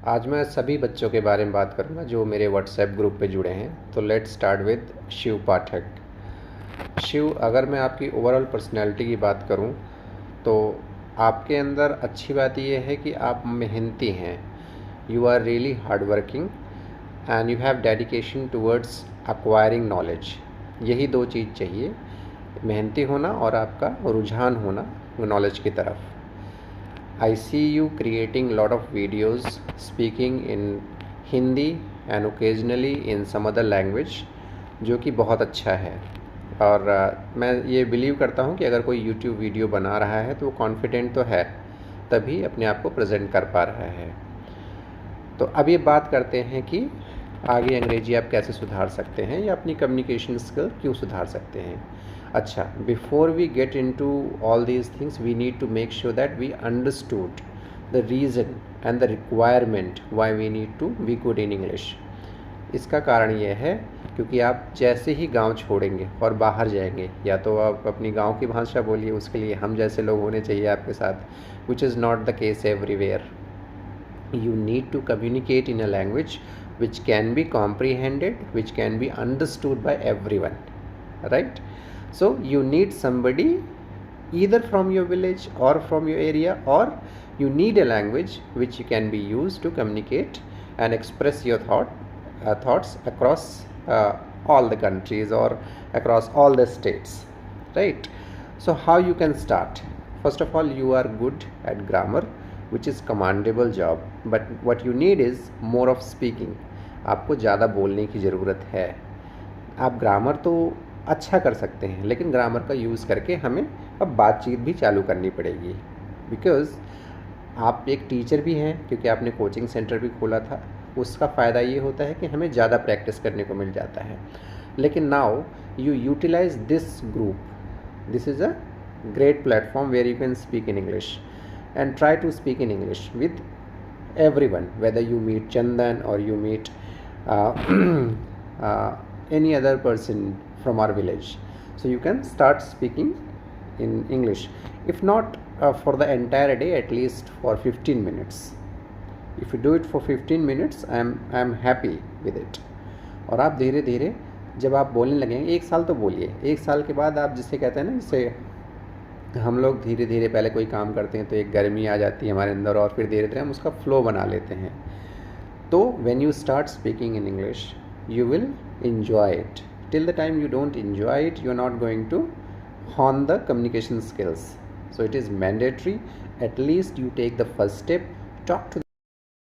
आज मैं सभी बच्चों के बारे में बात करूंगा जो मेरे व्हाट्सएप ग्रुप पे जुड़े हैं। तो लेट्स स्टार्ट विद शिव पाठक। शिव, अगर मैं आपकी ओवरऑल पर्सनैलिटी की बात करूं तो आपके अंदर अच्छी बात यह है कि आप मेहनती हैं। You are really hard working and you have dedication towards acquiring knowledge. यही दो चीज़ चाहिए, मेहनती होना और आपका रुझान होना नॉलेज की तरफ। I see you creating lot of videos, speaking in Hindi and occasionally in some other language, जो कि बहुत अच्छा है। और मैं ये बिलीव करता हूँ कि अगर कोई YouTube वीडियो बना रहा है तो वो कॉन्फिडेंट तो है, तभी अपने आप को प्रेजेंट कर पा रहा है। तो अब ये बात करते हैं कि आगे अंग्रेजी आप कैसे सुधार सकते हैं या अपनी कम्युनिकेशन स्किल क्यों सुधार सकते हैं। अच्छा, before we get into all these things we need to make sure that we understood the reason and the requirement why we need to be good in English. इसका कारण ये है क्योंकि आप जैसे ही गांव छोड़ेंगे और बाहर जाएंगे, या तो आप अपनी गांव की भाषा बोलिए, उसके लिए हम जैसे लोग होने चाहिए आपके साथ, which is not the case everywhere. You need to communicate in a language which can be comprehended, which can be understood by everyone, right? So you need somebody either from your village or from your area, or you need a language which can be used to communicate and express your thoughts across all the countries or across all the states, right? So how you can start? First of all, you are good at grammar, which is commendable job, but what you need is more of speaking. आपको ज़्यादा बोलने की ज़रूरत है। आप grammar तो अच्छा कर सकते हैं, लेकिन ग्रामर का यूज़ करके हमें अब बातचीत भी चालू करनी पड़ेगी, बिकॉज़ आप एक टीचर भी हैं, क्योंकि आपने कोचिंग सेंटर भी खोला था। उसका फ़ायदा ये होता है कि हमें ज़्यादा प्रैक्टिस करने को मिल जाता है। लेकिन now you utilise this group, this is a great platform where you can speak in English and try to speak in English with everyone, whether you meet Chandan or you meet any other person from our village. So you can start speaking in English, if not for the entire day, at least for 15 minutes. If you do it for 15 minutes, I'm happy with it. और आप धीरे धीरे जब आप बोलने लगेंगे, 1 साल तो बोलिए, 1 साल के बाद आप जिसे कहते हैं ना, जिसे हम लोग धीरे धीरे पहले कोई काम करते हैं तो एक गर्मी आ जाती है हमारे अंदर, और फिर धीरे धीरे हम उसका फ्लो बना लेते हैं। तो when you start speaking in English you will enjoy it. Till the time you don't enjoy it, you are not going to hone the communication skills. So it is mandatory, at least you take the first step, talk to